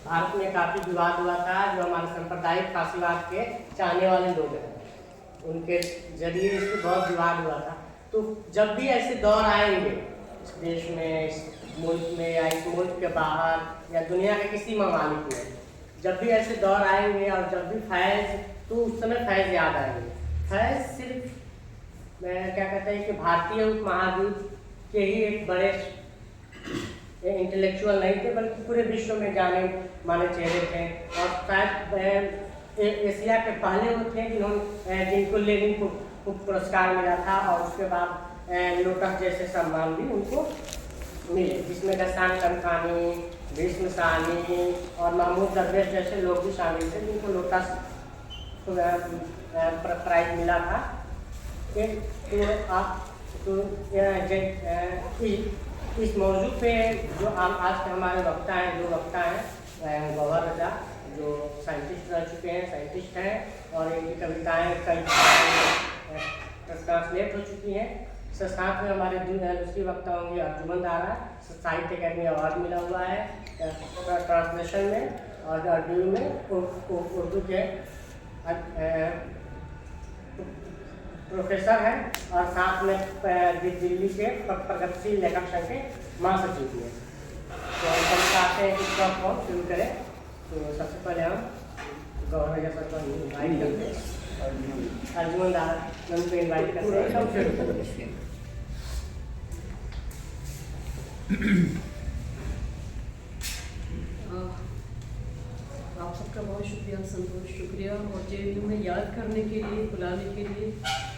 भारत में काफ़ी विवाद हुआ था। जो हमारे सांप्रदायिक फांसीवाद के चाहने वाले लोग हैं उनके जरिए इसमें बहुत विवाद हुआ था। तो जब भी ऐसे दौर आएंगे इस देश में, इस मुल्क में या इस मुल्क के बाहर या दुनिया के किसी ममालिक में, जब भी ऐसे दौर आएंगे और जब भी फैज़, तो उस समय फैज़ याद आएंगे। फैज़ सिर्फ क्या कहते हैं कि भारतीय उपमहाद्वीप के ही एक बड़े इंटेलेक्चुअल नहीं थे, बल्कि पूरे विश्व में जाने माने चेहरे थे। और शायद एशिया के पहले वो थे जिनको लेनिन पुरस्कार मिला था, और उसके बाद लोटस जैसे सम्मान भी उनको मिले, जिसमें गस्सान कनकानी, भीष्म साहनी और महमूद दरवेश जैसे लोग भी शामिल थे जिनको लोटस प्राइज मिला था। इस मौजू पे जो आज के हमारे वक्ता हैं, दो वक्ता हैं, गौहर रजा जो साइंटिस्ट रह चुके हैं, साइंटिस्ट हैं, और इनकी कविताएँ कई ट्रांसलेट हो चुकी हैं। साथ में हमारे दूसरी वक्ता होंगे अर्जुमन दारा, साहित्य अकेडमी अवार्ड मिला हुआ है ट्रांसलेशन में और अरबी में, उर्दू के प्रोफेसर हैं, और साथ में दिल्ली के प्रगतिशील लेखक संघ के महासचिव भी हैं। तो हम चाहते हैं कि इसका फॉर्म शुरू करें। तो सबसे पहले हम गौरव जैसा को इन्वाइट करते हैं, अर्जुमन दारा को इन्वाइट करते हैं, हम शुरू करते हैं। आप सबका बहुत शुक्रिया संतोष, शुक्रिया। और JNU में याद करने के लिए, बुलाने के लिए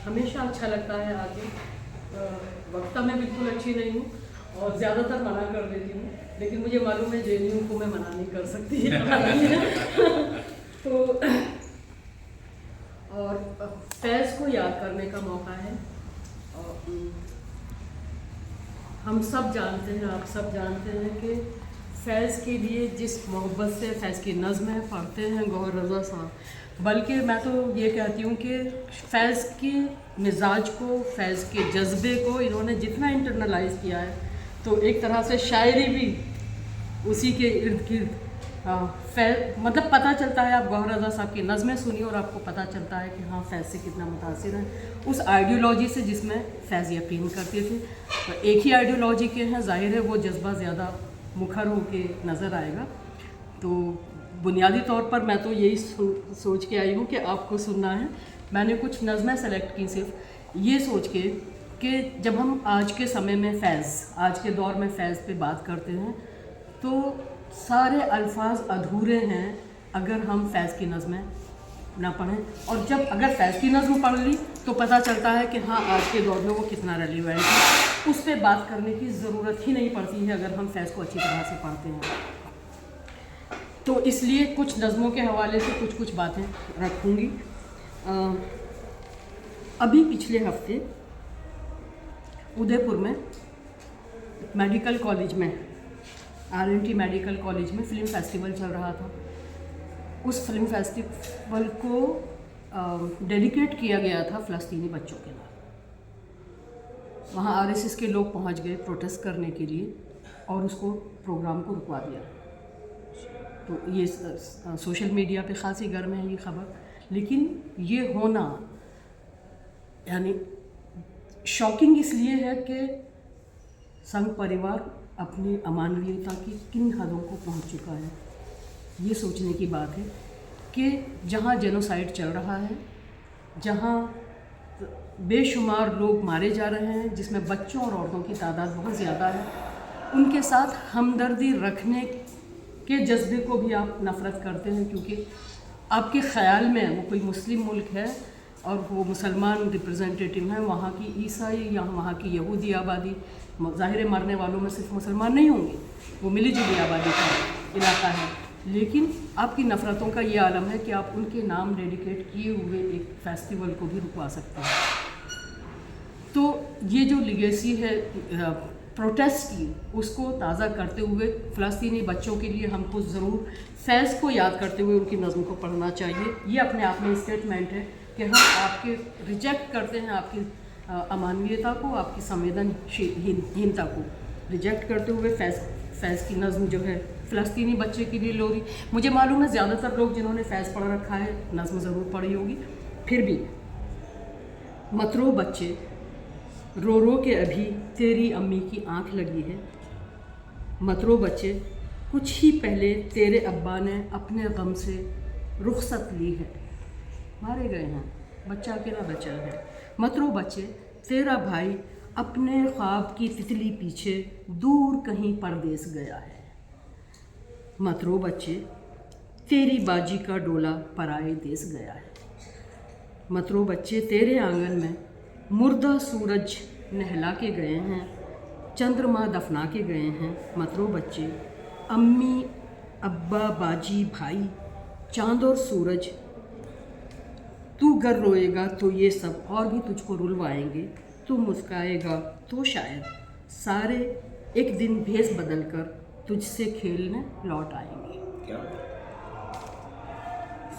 हमेशा अच्छा लगता है आगे। वक्ता मैं बिल्कुल अच्छी नहीं हूँ और ज़्यादातर मना कर देती हूँ, लेकिन मुझे मालूम है JNU को मैं मना नहीं कर सकती तो और फैज़ को याद करने का मौका है। और हम सब जानते हैं, आप सब जानते हैं कि फैज़ के लिए जिस मोहब्बत से फैज़ की नज़्में पढ़ते हैं गौहर रज़ा साहब, बल्कि मैं तो ये कहती हूँ कि फैज़ के मिजाज को, फैज़ के जज्बे को इन्होंने जितना इंटरनलाइज किया है, तो एक तरह से शायरी भी उसी के इर्द गिर्द मतलब पता चलता है। आप गौहर रज़ा साहब की नज़में सुनिए और आपको पता चलता है कि हाँ फैज़ से कितना मुतासिर है, उस आइडियोलॉजी से जिसमें फैज़ यकीन करते थे। तो एक ही आइडियोलॉजी के हैं, जाहिर है वो जज्बा ज़्यादा मुखर होके नज़र आएगा। तो बुनियादी तौर पर मैं तो यही सोच के आई हूँ कि आपको सुनना है। मैंने कुछ नज़में सेलेक्ट की सिर्फ ये सोच के कि जब हम आज के समय में फ़ैज़, आज के दौर में फ़ैज़ पे बात करते हैं, तो सारे अल्फाज अधूरे हैं अगर हम फ़ैज़ की नज़में ना पढ़ें। और जब अगर फैज़ की नज़्म पढ़ ली तो पता चलता है कि हाँ आज के दौर में वो कितना रेलिवेंट है। उस पर बात करने की ज़रूरत ही नहीं पड़ती है अगर हम फैज़ को अच्छी तरह से पढ़ते हैं। तो इसलिए कुछ नज़मों के हवाले से कुछ बातें रखूँगी। अभी पिछले हफ्ते उदयपुर में मेडिकल कॉलेज में, RNT मेडिकल कॉलेज में फ़िल्म फेस्टिवल चल रहा था। उस फिल्म फेस्टिवल को डेडिकेट किया गया था फ़लस्तीनी बच्चों के नाम। वहाँ RSS के लोग पहुँच गए प्रोटेस्ट करने के लिए और उसको प्रोग्राम को रुकवा दिया। तो ये सोशल मीडिया पे ख़ासी गर्म है ये ख़बर, लेकिन ये होना यानी शॉकिंग इसलिए है कि संघ परिवार अपनी अमानवीयता की किन हदों को पहुँच चुका है। ये सोचने की बात है कि जहाँ जेनोसाइड चल रहा है, जहाँ बेशुमार लोग मारे जा रहे हैं, जिसमें बच्चों और औरतों की तादाद बहुत ज़्यादा है, उनके साथ हमदर्दी रखने के जज्बे को भी आप नफ़रत करते हैं, क्योंकि आपके ख़्याल में वो कोई मुस्लिम मुल्क है और वो मुसलमान रिप्रेजेंटेटिव हैं, वहाँ की ईसाई या वहाँ की यहूदी आबादी, ज़ाहिर मरने वालों में सिर्फ मुसलमान नहीं होंगे, वो मिली जुली आबादी का इलाका है। लेकिन आपकी नफ़रतों का ये आलम है कि आप उनके नाम डेडिकेट किए हुए एक फेस्टिवल को भी रुकवा सकते हैं। तो ये जो लिगेसी है प्रोटेस्ट की, उसको ताज़ा करते हुए फ़लस्तीनी बच्चों के लिए हमको ज़रूर फैज़ को याद करते हुए उनकी नज़्म को पढ़ना चाहिए। ये अपने आप में स्टेटमेंट है कि हम आपके रिजेक्ट करते हैं, आपकी अमानवीयता को, आपकी संवेदनशीलता को रिजेक्ट करते हुए फैज़ की नज़्म जो है फ़लस्तीनी बच्चे के लिए लोरी। मुझे मालूम है ज़्यादातर लोग जिन्होंने फैज़ पढ़ रखा है नज़्म ज़रूर पढ़ी होगी, फिर भी मतरो बच्चे रो रो के अभी तेरी अम्मी की आँख लगी है। मतरो बच्चे कुछ ही पहले तेरे अब्बा ने अपने गम से रुखसत ली है। मारे गए हैं, बच्चा अकेला बचा है। मतरो बच्चे तेरा भाई अपने ख्वाब की तितली पीछे दूर कहीं परदेस गया है। मतरो बच्चे तेरी बाजी का डोला पराए देश गया है। मतरो बच्चे तेरे आंगन में मुर्दा सूरज नहला के गए हैं, चंद्रमा दफना के गए हैं। मतरो बच्चे अम्मी अब्बा बाजी भाई चांद और सूरज, तू गर रोएगा तो ये सब और भी तुझको रुलवाएंगे, तू मुस्काएगा तो शायद सारे एक दिन भेस बदल कर तुझसे खेलने लौट आएंगे। क्या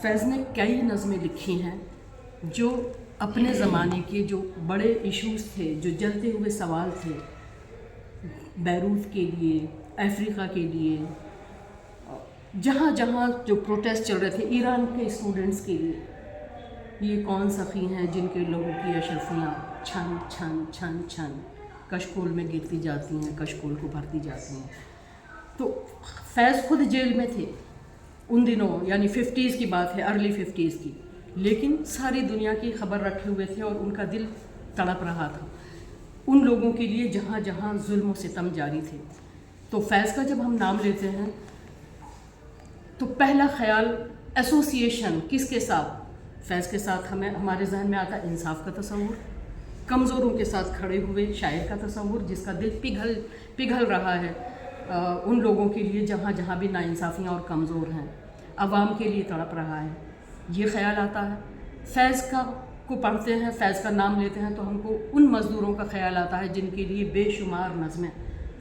फैज़ ने कई नज़में लिखी हैं जो अपने ज़माने के जो बड़े इश्यूज़ थे, जो जलते हुए सवाल थे, बैरूत के लिए, अफ्रीका के लिए, जहाँ जहाँ जो प्रोटेस्ट चल रहे थे, ईरान के स्टूडेंट्स के लिए, ये कौन सखी हैं जिनके लोगों की अशरफियाँ छन छन छन छन कशकोल में गिरती जाती हैं, कशकोल को भरती जाती हैं। तो फैज़ खुद जेल में थे उन दिनों, यानी 50s की बात है, अर्ली 50s की, लेकिन सारी दुनिया की खबर रखे हुए थे और उनका दिल तड़प रहा था उन लोगों के लिए जहाँ जहाँ जुल्म व सितम जारी थे। तो फैज़ का जब हम नाम लेते हैं तो पहला ख्याल एसोसिएशन किसके साथ? फैज़ के साथ हमें हमारे जहन में आता इंसाफ का तस्वुर, कमज़ोरों के साथ खड़े हुए शायर का तस्वुर जिसका दिल पिघल रहा है उन लोगों के लिए जहाँ जहाँ भी नाइंसाफ़ियाँ और कमज़ोर हैं, आवाम के लिए तड़प रहा है, ये ख्याल आता है। फैज़ को पढ़ते हैं, फैज़ का नाम लेते हैं तो हमको उन मज़दूरों का ख्याल आता है जिनके लिए बेशुमार नज़में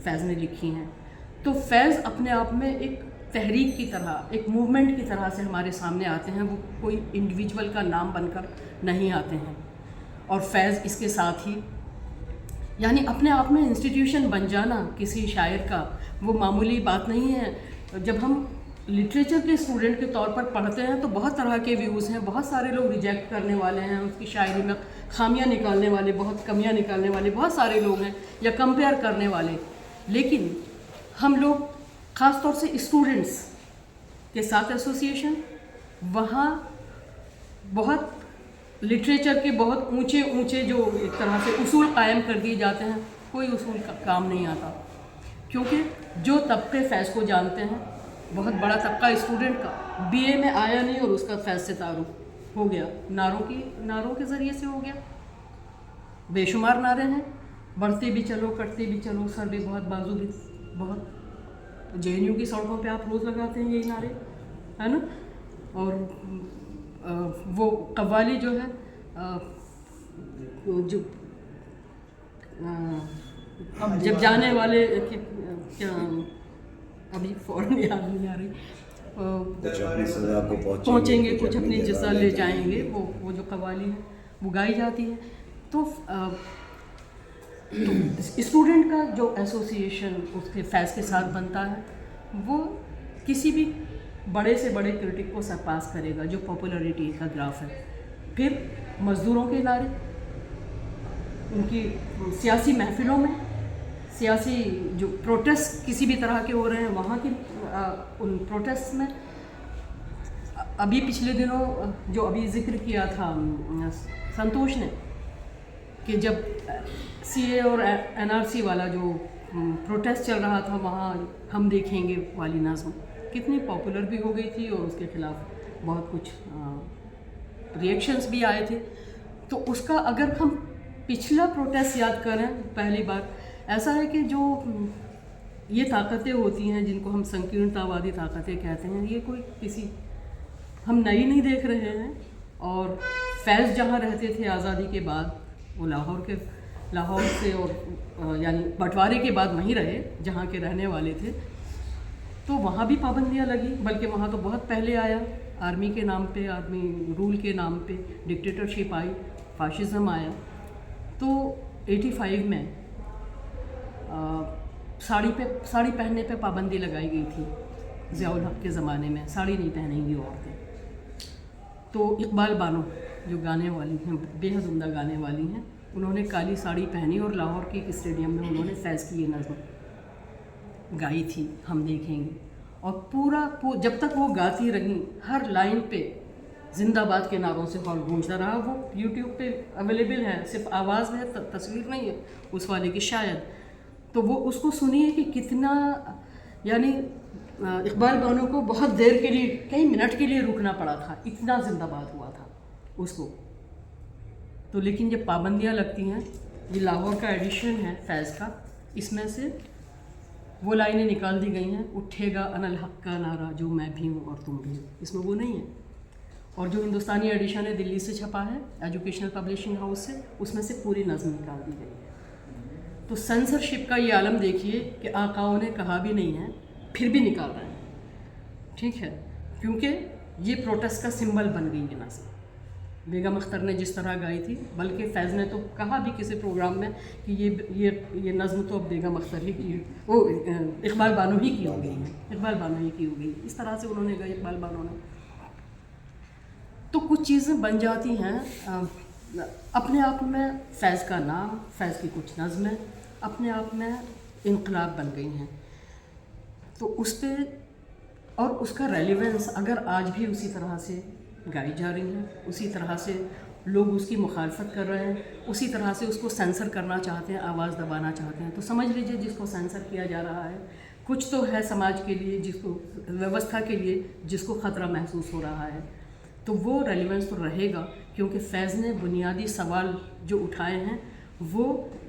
फैज़ ने लिखी हैं। तो फैज़ अपने आप में एक तहरीक की तरह, एक मूवमेंट की तरह से हमारे सामने आते हैं, वो कोई इंडिविजुअल का नाम बनकर नहीं आते हैं। और फैज़ इसके साथ ही यानी अपने आप में इंस्टीट्यूशन बन जाना किसी शायर का वो मामूली बात नहीं है। जब हम लिटरेचर के स्टूडेंट के तौर पर पढ़ते हैं तो बहुत तरह के व्यूज़ हैं, बहुत सारे लोग रिजेक्ट करने वाले हैं, उसकी शायरी में खामियां निकालने वाले, बहुत कमियां निकालने वाले बहुत सारे लोग हैं, या कंपेयर करने वाले। लेकिन हम लोग ख़ास तौर से स्टूडेंट्स के साथ एसोसिएशन, वहाँ बहुत लिटरेचर के बहुत ऊंचे ऊंचे जो एक तरह से उसूल कायम कर दिए जाते हैं, कोई उसूल का काम नहीं आता, क्योंकि जो तबके फैज़ को जानते हैं, बहुत बड़ा तबका स्टूडेंट का बीए में आया नहीं और उसका फैज़ से तारुफ हो गया, नारों के ज़रिए से हो गया। बेशुमार नारे हैं, बढ़ते भी चलो कटते भी चलो, सर भी बहुत बाजू भी बहुत। जेएनयू की सड़कों पे आप रोज़ लगाते हैं यही नारे, है ना। और वो कव्वाली जो है जो जब जाने वाले क्या अभी फ़ौरन याद नहीं आ रही, कुछ अपनी सज़ा को पहुँचेंगे कुछ अपनी जज़ा ले जाएंगे, वो जो कव्वाली है वो गाई जाती है। तो स्टूडेंट का जो एसोसिएशन उसके फैज़ के साथ बनता है, वो किसी भी बड़े से बड़े क्रिटिक को सरपास करेगा जो पॉपुलैरिटी का ग्राफ है। फिर मज़दूरों के नारे, उनकी सियासी महफिलों में, सियासी जो प्रोटेस्ट किसी भी तरह के हो रहे हैं वहाँ की उन प्रोटेस्ट में, अभी पिछले दिनों जो अभी जिक्र किया था संतोष ने कि जब सीए और एनआरसी वाला जो प्रोटेस्ट चल रहा था, वहाँ हम देखेंगे वाली नज़्म कितनी पॉपुलर भी हो गई थी और उसके ख़िलाफ़ बहुत कुछ रिएक्शंस भी आए थे। तो उसका अगर हम पिछला प्रोटेस्ट याद करें, पहली बार ऐसा है कि जो ये ताकतें होती हैं जिनको हम संकीर्णतावादी ताकतें कहते हैं, ये कोई किसी हम नई नहीं देख रहे हैं। और फैज़ जहाँ रहते थे आज़ादी के बाद, वो लाहौर से और यानी बंटवारे के बाद वहीं रहे जहाँ के रहने वाले थे, तो वहाँ भी पाबंदियाँ लगी, बल्कि वहाँ तो बहुत पहले आया, आर्मी के नाम पे, आर्मी रूल के नाम पे डिक्टेटरशिप आई, फाशिज़म आया। तो 85 में साड़ी पहनने पे पाबंदी लगाई गई थी ज़ियाउल हक के ज़माने में, साड़ी नहीं पहनेंगी औरतें। तो इकबाल बानो जो गाने वाली हैं, बेहद उम्दा गाने वाली हैं, उन्होंने काली साड़ी पहनी और लाहौर के एक स्टेडियम में उन्होंने फैज़ की ये नज़्म गाई थी, हम देखेंगे। और जब तक वो गाती रहीं, हर लाइन पे जिंदाबाद के नारों से हॉल गूंजता रहा। वो यूट्यूब पे अवेलेबल है, सिर्फ आवाज़ है, तस्वीर नहीं है उस वाले की शायद। तो वो उसको सुनिए कि कितना, यानी इकबाल बानो को बहुत देर के लिए, कई मिनट के लिए रुकना पड़ा था, इतना जिंदाबाद हुआ था उसको। तो लेकिन जब पाबंदियाँ लगती हैं, ये लाहौर का एडिशन है फैज़ का, इसमें से वो लाइनें निकाल दी गई हैं, उठेगा अनल हक का नारा जो मैं भी हूँ और तुम भी हो, इसमें वो नहीं है। और जो हिंदुस्तानी एडिशन है दिल्ली से छपा है एजुकेशनल पब्लिशिंग हाउस से, उसमें से पूरी नज़्म निकाल दी गई है। तो सेंसरशिप का ये आलम देखिए कि आकाओं ने कहा भी नहीं है, फिर भी निकाल रहे हैं, ठीक है, क्योंकि ये प्रोटेस्ट का सिंबल बन गई है नज़्म। बेगम अख्तर ने जिस तरह गाई थी, बल्कि फैज़ ने तो कहा भी किसी प्रोग्राम में कि ये नज़्म तो अब बेगम अख्तर ही की, वो इकबाल बानो ही की हो गई है, इकबाल बानो ही की हो गई, इस तरह से उन्होंने गाई इकबाल बानो ने। तो कुछ चीज़ें बन जाती हैं अपने आप में। फैज़ का नाम, फैज़ की कुछ नज़में अपने आप में इनकलाब बन गई हैं। तो उस पर और उसका रेलेवेंस अगर आज भी उसी तरह से गाई जा रही हैं, उसी तरह से लोग उसकी मुखालफत कर रहे हैं, उसी तरह से उसको सेंसर करना चाहते हैं, आवाज़ दबाना चाहते हैं, तो समझ लीजिए जिसको सेंसर किया जा रहा है कुछ तो है समाज के लिए, जिसको व्यवस्था के लिए जिसको ख़तरा महसूस हो रहा है। तो वो रेलेवेंस तो रहेगा, क्योंकि फैज़ ने बुनियादी सवाल जो उठाए हैं वो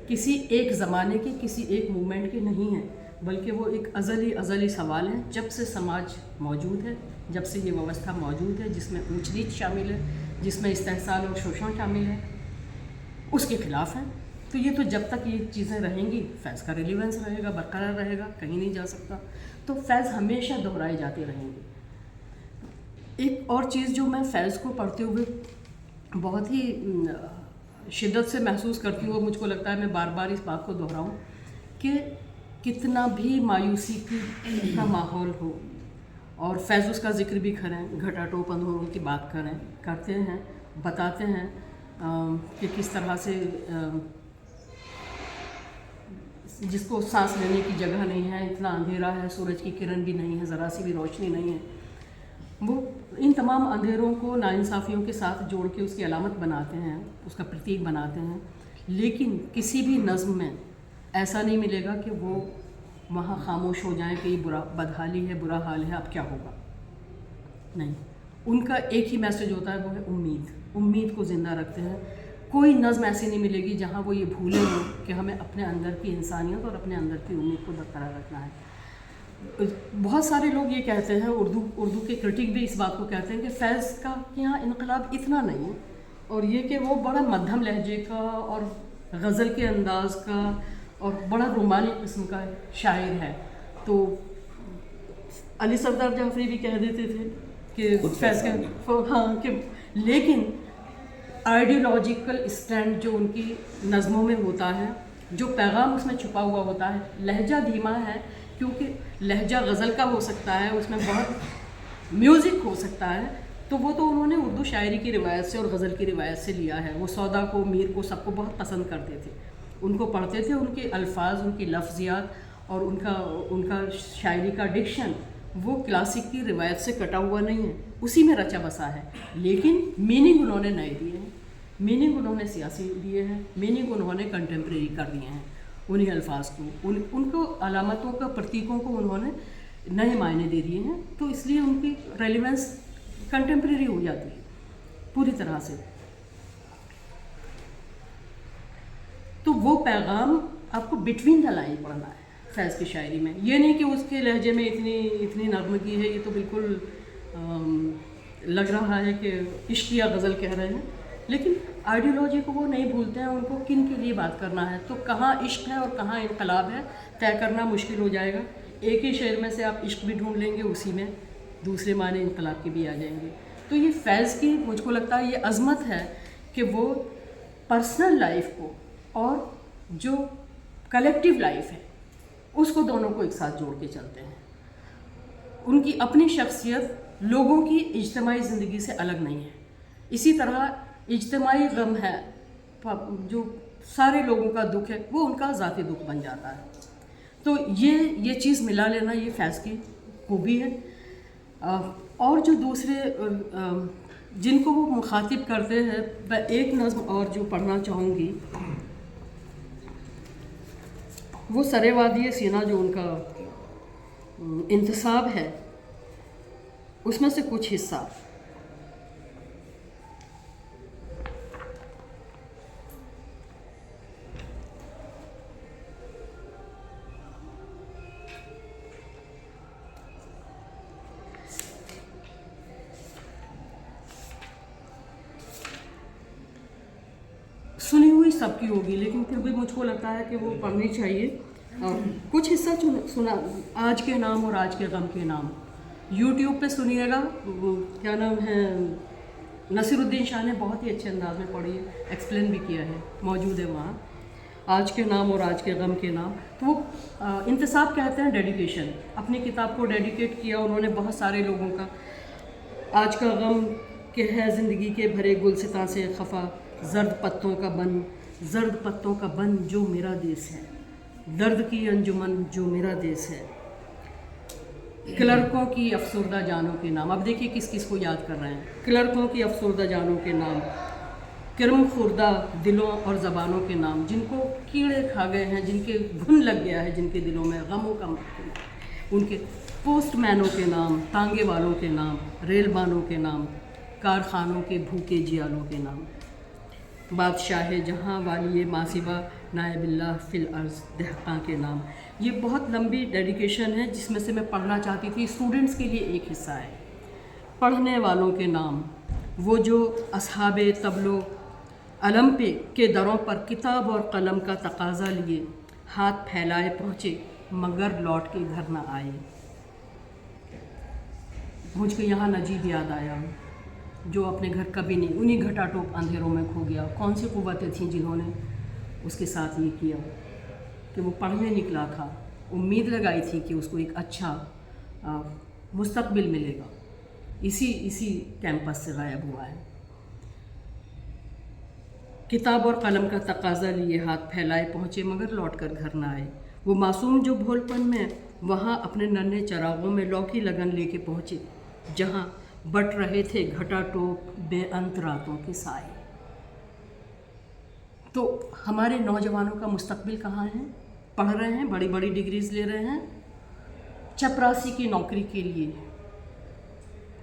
किसी एक ज़माने के, किसी एक मूवमेंट के नहीं हैं, बल्कि वो एक अज़ली सवाल है। जब से समाज मौजूद है, जब से ये व्यवस्था मौजूद है, जिसमें ऊंच नीच शामिल है, जिसमें इस्तेहसाल और शोषण शामिल है, उसके ख़िलाफ़ है। तो ये तो जब तक ये चीज़ें रहेंगी, फैज़ का रेलेवेंस रहेगा, बरकरार रहेगा, कहीं नहीं जा सकता। तो फैज़ हमेशा दोहराए जाते रहेंगे। एक और चीज़ जो मैं फैज़ को पढ़ते हुए बहुत ही शिद्दत से महसूस करती हूँ, मुझको लगता है मैं बार बार इस बात को दोहराऊँ कि कितना भी मायूसी का माहौल हो, और फैज़ उसका ज़िक्र भी करें, घटाटोप अंधेरों की बात करते हैं, बताते हैं कि किस तरह से जिसको सांस लेने की जगह नहीं है, इतना अंधेरा है, सूरज की किरण भी नहीं है, ज़रा सी भी रोशनी नहीं है। वो इन तमाम अंधेरों को नाइंसाफ़ियों के साथ जोड़ के उसकी अलामत बनाते हैं, उसका प्रतीक बनाते हैं। लेकिन किसी भी नज़्म में ऐसा नहीं मिलेगा कि वो वहाँ खामोश हो जाएं कि ये बदहाली है, बुरा हाल है, अब क्या होगा। नहीं, उनका एक ही मैसेज होता है, वो है उम्मीद को ज़िंदा रखते हैं। कोई नज़्म ऐसी नहीं मिलेगी जहाँ वो ये भूले हो कि हमें अपने अंदर की इंसानियत और अपने अंदर की उम्मीद को बरकरार रखना है। बहुत सारे लोग ये कहते हैं, उर्दू के क्रिटिक भी इस बात को कहते हैं कि फैज़ का यहाँ इनकलाब इतना नहीं है, और ये कि वो बड़ा मध्यम लहजे का और गज़ल के अंदाज़ का और बड़ा रोमानी किस्म का शायर है। तो अली सरदार जाफरी भी कह देते थे कि फैज़ का, हाँ, कि लेकिन आइडियोलॉजिकल स्टैंड जो उनकी नज़मों में होता है, जो पैगाम उसमें छुपा हुआ होता है, लहजा धीमा है, क्योंकि लहजा गज़ल का हो सकता है, उसमें बहुत म्यूज़िक हो सकता है, तो वो तो उन्होंने उर्दू शायरी की रिवायत से और गज़ल की रिवायत से लिया है। वो सौदा को, मीर को, सबको बहुत पसंद करते थे, उनको पढ़ते थे, उनके अल्फाज, उनकी लफ्ज़ियात और उनका शायरी का डिक्शन वो क्लासिक की रिवायत से कटा हुआ नहीं है, उसी में रचा बसा है। लेकिन मीनिंग उन्होंने नए दिए हैं, मीनिंग उन्होंने सियासी दिए हैं, मीनिंग उन्होंने कंटेम्प्रेरी कर दिए हैं उन्हीं अल्फाज को, उनको अलामतों का, प्रतीकों को उन्होंने नए मायने दे दिए हैं। तो इसलिए उनकी रेलेवेंस कंटेम्प्रेरी हो जाती है पूरी तरह से। तो वो पैगाम आपको बिटवीन द लाइन पढ़ना है फैज़ की शायरी में। ये नहीं कि उसके लहजे में इतनी नरमगी है, ये तो बिल्कुल लग रहा है कि इश्क या गज़ल कह रहे हैं, लेकिन आइडियोलॉजी को वो नहीं भूलते हैं, उनको किन के लिए बात करना है। तो कहाँ इश्क है और कहाँ इनकलाब है तय करना मुश्किल हो जाएगा। एक ही शेर में से आप इश्क भी ढूंढ लेंगे, उसी में दूसरे माने इनकलाब के भी आ जाएंगे। तो ये फैज़ की, मुझको लगता है ये अज़मत है कि वो पर्सनल लाइफ को और जो कलेक्टिव लाइफ है اس کو دونوں کو ایک ساتھ جوڑ کے چلتے ہیں. ان کی اپنی شخصیت لوگوں کی اجتماعی زندگی سے الگ نہیں ہے. اسی طرح اجتماعی غم ہے، جو سارے لوگوں کا دکھ ہے وہ ان کا ذاتی دکھ بن جاتا ہے. تو یہ چیز ملا لینا یہ فیض کی خوبی ہے. اور جو دوسرے جن کو وہ مخاطب کرتے ہیں، میں ایک نظم اور جو پڑھنا چاہوں گی، وہ سرے وادی سینا جو ان کا انتصاب ہے اس میں سے کچھ حصہ. سنی ہوئی سب کی ہوگی لیکن پھر بھی مجھ کو لگتا ہے کہ وہ پڑھنی چاہیے. کچھ حصہ سنا، آج کے نام اور آج کے غم کے نام. یوٹیوب پہ سنیے گا، کیا نام ہے، نصیر الدین شاہ نے بہت ہی اچھے انداز میں پڑھی ہے، ایکسپلین بھی کیا ہے، موجود ہے وہاں. آج کے نام اور آج کے غم کے نام. تو وہ انتصاب کہتے ہیں ڈیڈیکیشن. اپنی کتاب کو ڈیڈیکیٹ کیا انہوں نے بہت سارے لوگوں کا. آج کا غم کہ ہے زندگی کے بھرے گلستاں سے خفا، زرد پتوں کا بن، زرد پتوں کا بن جو میرا دیس ہے، درد کی انجمن جو میرا دیس ہے. کلرکوں کی افسردہ جانوں کے نام. اب دیکھیے کس کس کو یاد کر رہے ہیں. کلرکوں کی افسردہ جانوں کے نام، کرم خوردہ دلوں اور زبانوں کے نام، جن کو کیڑے کھا گئے ہیں، جن کے گھن لگ گیا ہے، جن کے دلوں میں غموں کا، ان کے پوسٹ مینوں کے نام، تانگے والوں کے نام، ریل بانوں کے نام، کارخانوں کے بھوکے جیالوں کے نام. بادشاہ جہاں والی ماسبہ نائب اللہ فی الارض دہقاں کے نام. یہ بہت لمبی ڈیڈیکیشن ہے جس میں سے میں پڑھنا چاہتی تھی. اسٹوڈنٹس کے لیے ایک حصہ ہے. پڑھنے والوں کے نام، وہ جو اصحاب طبل علم پہ کے دروں پر کتاب اور قلم کا تقاضا لیے ہاتھ پھیلائے پہنچے مگر لوٹ کے گھر نہ آئے. مجھ کو یہاں نجیب یاد آیا جو اپنے گھر کبھی نہیں، انہی گھٹا ٹوپ اندھیروں میں کھو گیا. کون سی قوتیں تھیں جنہوں نے اس کے ساتھ یہ کیا کہ وہ پڑھنے نکلا تھا، امید لگائی تھی کہ اس کو ایک اچھا مستقبل ملے گا، اسی کیمپس سے غائب ہوا ہے. کتاب اور قلم کا تقاضا لیے ہاتھ پھیلائے پہنچے مگر لوٹ کر گھر نہ آئے. وہ معصوم جو بھول پن میں وہاں اپنے ننھے چراغوں میں لوکی لگن لے کے پہنچے جہاں بٹ رہے تھے گھٹا ٹوپ بے انت راتوں کے سائے. تو ہمارے نوجوانوں کا مستقبل کہاں ہے؟ پڑھ رہے ہیں، بڑی بڑی ڈگریز لے رہے ہیں، چپراسی کی نوکری کے لیے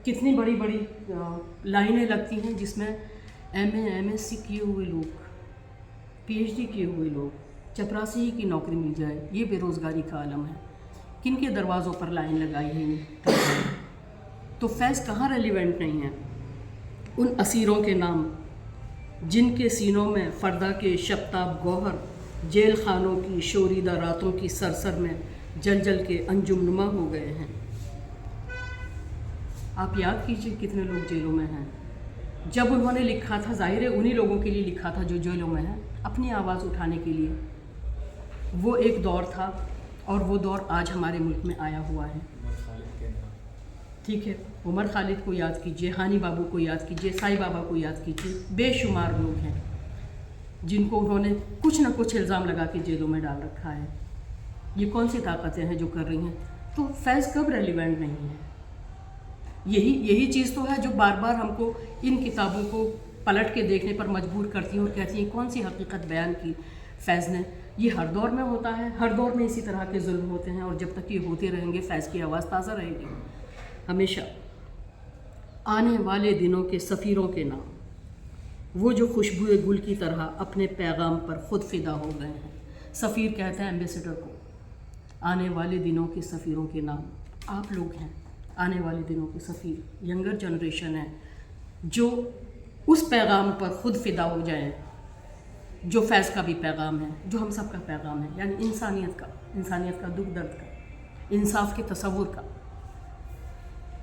کتنی بڑی بڑی لائنیں لگتی ہیں جس میں ایم ایس سی کیے ہوئے لوگ، پی ایچ ڈی کیے ہوئے لوگ، چپراسی کی نوکری مل جائے. یہ بے روزگاری کا عالم ہے. کن کے دروازوں پر لائن لگائی ہے؟ تو فیض کہاں ریلیونٹ نہیں ہے؟ ان اسیروں کے نام جن کے سینوں میں فردا کے شبتاب گوہر جیل خانوں کی شوریدہ راتوں کی سرسر میں جل جل کے انجم نما ہو گئے ہیں. آپ یاد کیجئے کتنے لوگ جیلوں میں ہیں. جب انہوں نے لکھا تھا، ظاہر ہے انہی لوگوں کے لیے لکھا تھا جو جیلوں میں ہیں، اپنی آواز اٹھانے کے لیے. وہ ایک دور تھا اور وہ دور آج ہمارے ملک میں آیا ہوا ہے. ٹھیک ہے، عمر خالد کو یاد کیجئے، ہانی بابو کو یاد کیجئے، سائی بابا کو یاد کیجئے. بے شمار لوگ ہیں جن کو انہوں نے کچھ نہ کچھ الزام لگا کے جیلوں میں ڈال رکھا ہے. یہ کون سی طاقتیں ہیں جو کر رہی ہیں؟ تو فیض کب ریلیونٹ نہیں ہے؟ یہی چیز تو ہے جو بار بار ہم کو ان کتابوں کو پلٹ کے دیکھنے پر مجبور کرتی ہیں اور کہتی ہیں کون سی حقیقت بیان کی فیض نے. یہ ہر دور میں ہوتا ہے، ہر دور میں اسی طرح کے ظلم ہوتے ہیں، اور جب تک یہ ہوتے رہیں گے فیض کی آواز تازہ رہے گی ہمیشہ. آنے والے دنوں کے سفیروں کے نام، وہ جو خوشبوئے گل کی طرح اپنے پیغام پر خود فدا ہو گئے ہیں. سفیر کہتے ہیں ایمبیسڈر کو. آنے والے دنوں کے سفیروں کے نام آپ لوگ ہیں. آنے والے دنوں کے سفیر ینگر جنریشن ہے جو اس پیغام پر خود فدا ہو جائیں جو فیض کا بھی پیغام ہے، جو ہم سب کا پیغام ہے، یعنی انسانیت کا دکھ درد کا، انصاف کے تصور کا.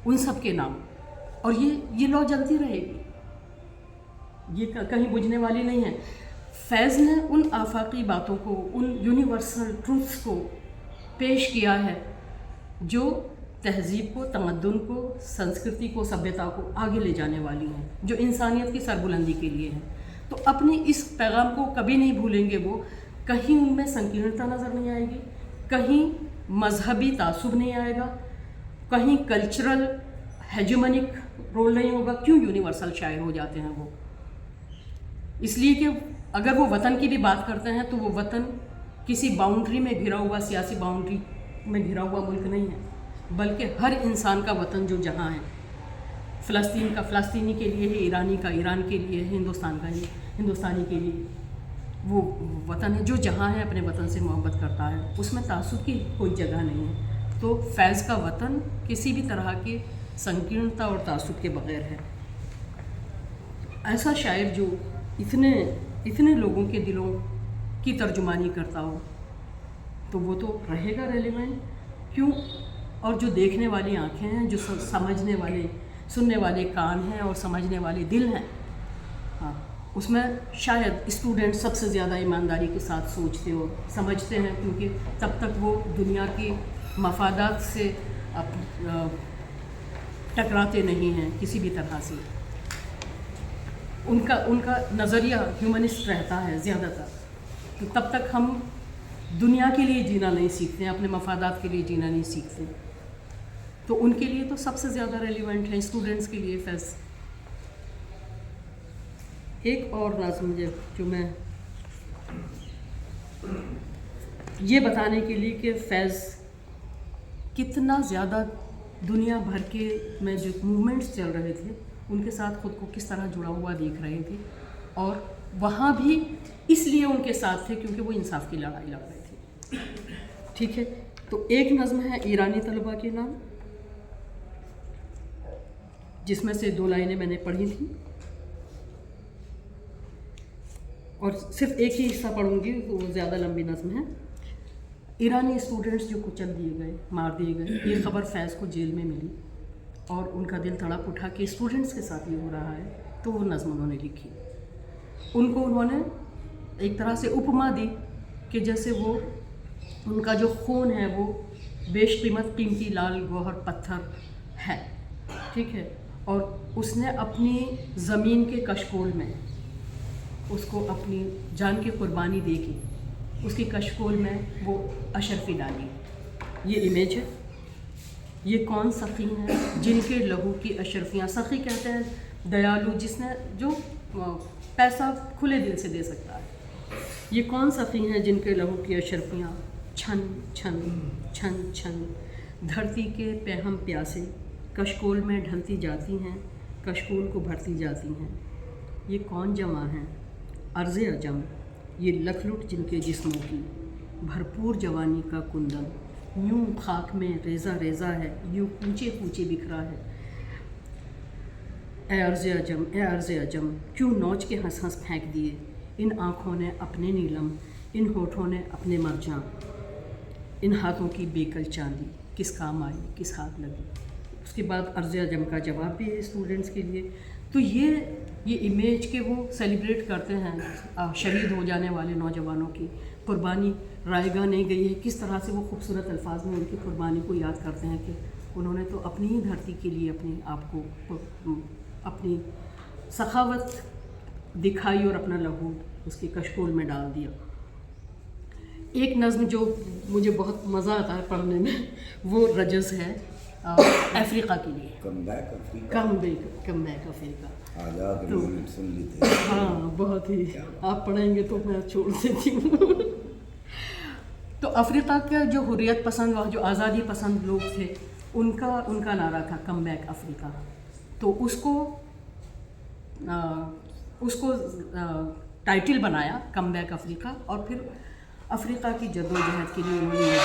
ان سب کے نام. اور یہ لو جلتی رہے گی، یہ کہیں بجھنے والی نہیں ہے. فیض نے ان آفاقی باتوں کو، ان یونیورسل ٹروتھس کو پیش کیا ہے جو تہذیب کو، تمدن کو، سنسکرتی کو، سبھیتا کو آگے لے جانے والی ہیں، جو انسانیت کی سربلندی کے لیے ہیں. تو اپنی اس پیغام کو کبھی نہیں بھولیں گے وہ. کہیں ان میں سنکیرنتا نظر نہیں آئے گی، کہیں مذہبی تعصب نہیں آئے گا، کہیں کلچرل ہیجمنک رول نہیں ہوگا. کیوں یونیورسل شاعر ہو جاتے ہیں وہ؟ اس لیے کہ اگر وہ وطن کی بھی بات کرتے ہیں تو وہ وطن کسی باؤنڈری میں گھرا ہوا، سیاسی باؤنڈری میں گھرا ہوا ملک نہیں ہے، بلکہ ہر انسان کا وطن جو جہاں ہے، فلسطین کا فلسطینی کے لیے ہے، ایرانی کا ایران کے لیے ہے، ہندوستان کا ہندوستانی کے لیے وہ وطن ہے جو جہاں ہے، اپنے وطن سے محبت کرتا ہے، اس میں تعصب کی کوئی جگہ نہیں ہے. تو فیض کا وطن کسی بھی طرح کی سنکیرنتا اور تعصب کے بغیر ہے. ایسا شاعر جو اتنے لوگوں کے دلوں کی ترجمانی کرتا ہو تو وہ تو رہے گا ریلیونٹ. کیوں؟ اور جو دیکھنے والی آنکھیں ہیں، جو سمجھنے والے، سننے والے کان ہیں اور سمجھنے والے دل ہیں، ہاں، اس میں شاید اسٹوڈنٹ سب سے زیادہ ایمانداری کے ساتھ سوچتے ہو، سمجھتے ہیں، کیونکہ تب تک وہ دنیا کی مفادات سے ٹکراتے نہیں ہیں کسی بھی طرح سے. ان کا نظریہ ہیومنسٹ رہتا ہے زیادہ تر. تو تب تک ہم دنیا کے لیے جینا نہیں سیکھتے ہیں، اپنے مفادات کے لیے جینا نہیں سیکھتے. تو ان کے لیے تو سب سے زیادہ ریلیونٹ ہے اسٹوڈنٹس کے لیے فیض. ایک اور نظم جو میں یہ بتانے کے لیے کہ فیض کتنا زیادہ دنیا بھر کے میں جو موومنٹس چل رہے تھے ان کے ساتھ خود کو کس طرح جڑا ہوا دیکھ رہے تھے، اور وہاں بھی اس لیے ان کے ساتھ تھے کیونکہ وہ انصاف کی لڑائی لڑ رہے تھے. ٹھیک ہے، تو ایک نظم ہے ایرانی طلباء کے نام، جس میں سے 2 لائنیں میں نے پڑھی تھیں اور صرف ایک ہی حصہ پڑھوں گی، وہ زیادہ لمبی نظم ہے. ایرانی اسٹوڈنٹس جو کچل دیے گئے، مار دیے گئے، یہ خبر فیض کو جیل میں ملی اور ان کا دل تڑپ اٹھا کہ اسٹوڈنٹس کے ساتھ یہ ہو رہا ہے. تو وہ نظم انہوں نے لکھی. ان کو انہوں نے ایک طرح سے اپما دی کہ جیسے وہ ان کا جو خون ہے وہ بیش قیمت قیمتی لال گوہر پتھر ہے. ٹھیک ہے، اور اس نے اپنی زمین کے کشکول میں اس کو اپنی جان کی قربانی دے کے اس کی کشکول میں وہ اشرفی ڈالی. یہ امیج ہے. یہ کون سخی ہیں جن کے لہو کی اشرفیاں، سخی کہتے ہیں دیالو، جس نے جو پیسہ کھلے دل سے دے سکتا ہے. یہ کون سخی ہیں جن کے لہو کی اشرفیاں چھن چھن چھن چھن دھرتی کے پہم پیاسے کشکول میں ڈھلتی جاتی ہیں، کشکول کو بھرتی جاتی ہیں. یہ کون جمع ہیں عرض عجم، یہ لکھ لٹ جن کے جسموں کی بھرپور جوانی کا کندن یوں خاک میں ریزہ ریزہ ہے، یوں کوچے کوچے بکھرا ہے. اے عرض عجم، اے عرض عجم، کیوں نوچ کے ہنس ہنس پھینک دیے ان آنکھوں نے اپنے نیلم، ان ہونٹوں نے اپنے مرجاں، ان ہاتھوں کی بیکل چاندی کس کام آئی، کس ہاتھ لگی. اس کے بعد عرض عجم کا جواب بھی ہے اسٹوڈنٹس کے لیے. تو یہ امیج کہ وہ سیلیبریٹ کرتے ہیں شہید ہو جانے والے نوجوانوں کی قربانی رائے گاہ نہیں گئی ہے، کس طرح سے وہ خوبصورت الفاظ میں ان کی قربانی کو یاد کرتے ہیں کہ انہوں نے تو اپنی ہی دھرتی کے لیے اپنے آپ کو اپنی سخاوت دکھائی اور اپنا لہو اس کی کشکول میں ڈال دیا. ایک نظم جو مجھے بہت مزہ آتا ہے پڑھنے میں وہ رجز ہے افریقہ کے لیے. کم بیک افریقہ. ہاں بہت ہی، آپ پڑھیں گے تو میں چھوڑ دیتی ہوں. تو افریقہ کے جو حریت پسند اور جو آزادی پسند لوگ تھے ان کا نعرہ تھا کم بیک افریقہ. تو اس کو ٹائٹل بنایا کم بیک افریقہ، اور پھر افریقہ کی جد و جہد کے لیے انہوں نے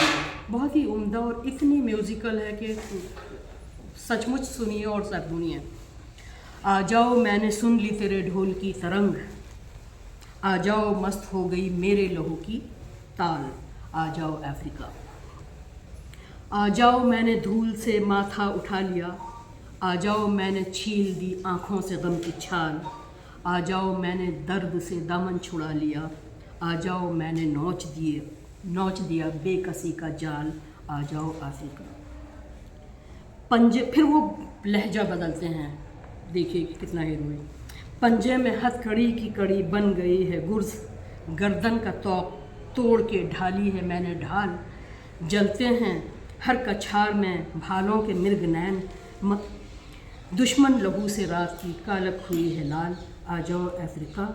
بہت ہی عمدہ اور اتنی میوزیکل ہے کہ سچ مچ سنیے اور سنیے. آ جاؤ میں نے سن لی تیرے ڈھول کی ترنگ، آ جاؤ مست ہو گئی میرے لہو کی تال، آ جاؤ افریقہ. آ جاؤ میں نے دھول سے ماتھا اٹھا لیا، آ جاؤ میں نے چھیل دی آنکھوں سے غم کی چھال، آ جاؤ میں نے درد سے دامن چھڑا لیا، آ جاؤ میں نے نوچ دیے नोच दिया बेकसी का जाल, आ जाओ अफ्रीका। पंजे, फिर वो लहजा बदलते हैं, देखिए कितना हीरोइक। पंजे में हथकड़ी की कड़ी बन गई है गुर्ज, गर्दन का तोक तोड़ के ढाली है मैंने ढाल, जलते हैं हर कछार में भालों के मिर्ग नैन, दुश्मन लहू से रात की कालक हुई है लाल, आ जाओ अफ्रीका।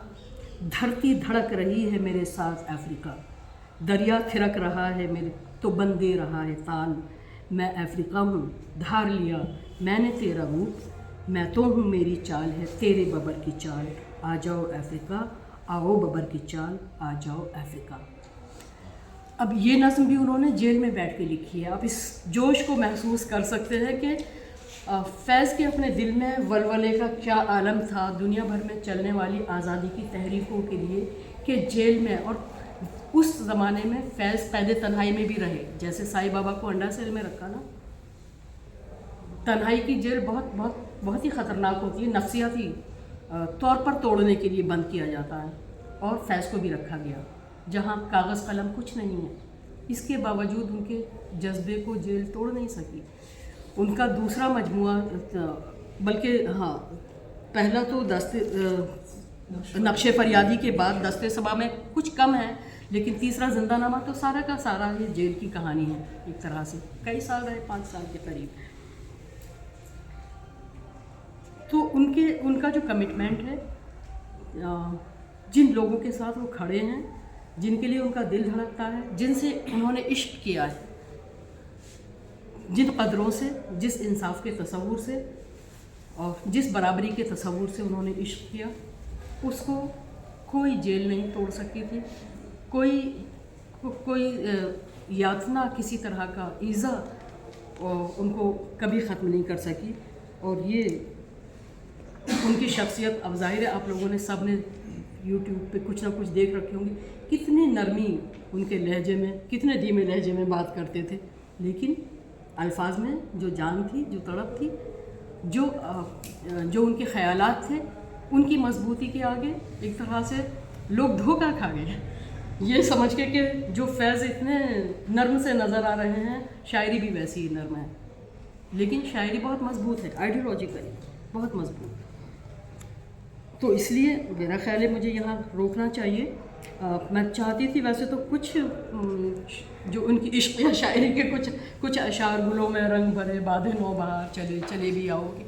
धरती धड़क रही है मेरे साथ अफ्रीका, दरिया थिरक रहा है मेरे तो बन दे रहा है ताल, मैं अफ्रीका हूँ धार लिया मैंने तेरा रूप, मैं तो हूँ मेरी चाल है तेरे बबर की चाल, आ जाओ अफ्रीका, आओ बबर की चाल, आ जाओ अफ्रीका। अब ये नज़्म भी उन्होंने जेल में बैठ के लिखी है। आप इस जोश को महसूस कर सकते हैं कि फैज़ के अपने दिल में वलवले का क्या आलम था दुनिया भर में चलने वाली आज़ादी की तहरीकों के लिए, कि जेल में, और उस ज़माने में फैज़ पैदे तन्हाई में भी रहे। जैसे साईं बाबा को अंडा सेल में रखा ना, तन्हाई की जेल बहुत बहुत बहुत ही ख़तरनाक होती है, नफसियाती तौर पर तोड़ने के लिए बंद किया जाता है, और फैज़ को भी रखा गया जहाँ कागज़ कलम कुछ नहीं है। इसके बावजूद उनके जज्बे को जेल तोड़ नहीं सकी। उनका दूसरा मजमुआ, बल्कि हाँ, पहला तो नक्शे फरियादी के बाद दस्ते सबा में कुछ कम है, लेकिन तीसरा जिंदानामा तो सारा का सारा ये जेल की कहानी है। एक तरह से कई साल रहे, 5 साल के करीब। तो उनका जो कमिटमेंट है, जिन लोगों के साथ वो खड़े हैं, जिनके लिए उनका दिल धड़कता है, जिनसे उन्होंने इश्क किया है, जिन कदरों से, जिस इंसाफ के तसव्वुर से और जिस बराबरी के तसव्वुर से उन्होंने इश्क किया, उसको कोई जेल नहीं तोड़ सकी थी। कोई यातना, किसी तरह का ईज़ा उनको कभी ख़त्म नहीं कर सकी। और ये उनकी शख्सियत, अब ज़ाहिर है आप लोगों ने सब ने यूट्यूब पे कुछ ना कुछ देख रखे होंगे, कितनी नरमी उनके लहजे में, कितने धीमे लहजे में बात करते थे, लेकिन अल्फाज में जो जान थी, जो तड़प थी, जो उनके ख़यालात थे, उनकी मजबूती के आगे एक तरह से लोग धोखा खा गए, ये समझ के कि जो फैज़ इतने नर्म से नज़र आ रहे हैं, शायरी भी वैसी ही नर्म है, लेकिन शायरी बहुत मजबूत है, आइडियोलॉजिकली बहुत मजबूत। तो इसलिए मेरा ख्याल है मुझे यहाँ रोकना चाहिए। मैं चाहती थी वैसे तो कुछ जो उनकी इश्क या शायरी के कुछ अशार, गुलों में रंग भरे बादे नौ बहार चले चले भी आओगे,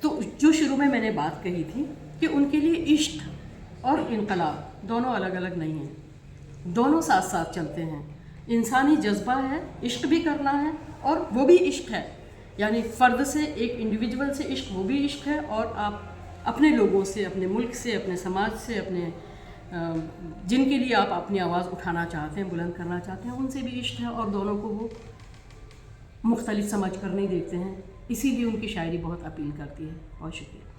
तो जो शुरू में मैंने बात कही थी कि उनके लिए इश्क और इनकलाब दोनों अलग अलग नहीं हैं, दोनों साथ साथ चलते हैं। इंसानी जज्बा है, इश्क भी करना है, और वो भी इश्क है, यानी फ़र्द से, एक इंडिविजुअल से इश्क, वो भी इश्क है, और आप अपने लोगों से, अपने मुल्क से, अपने समाज से, अपने जिनके लिए आप अपनी आवाज़ उठाना चाहते हैं, बुलंद करना चाहते हैं, उनसे भी इश्क है, और दोनों को वो मुख्तलिफ समझ कर नहीं देखते हैं। इसीलिए उनकी शायरी बहुत अपील करती है। बहुत शुक्रिया।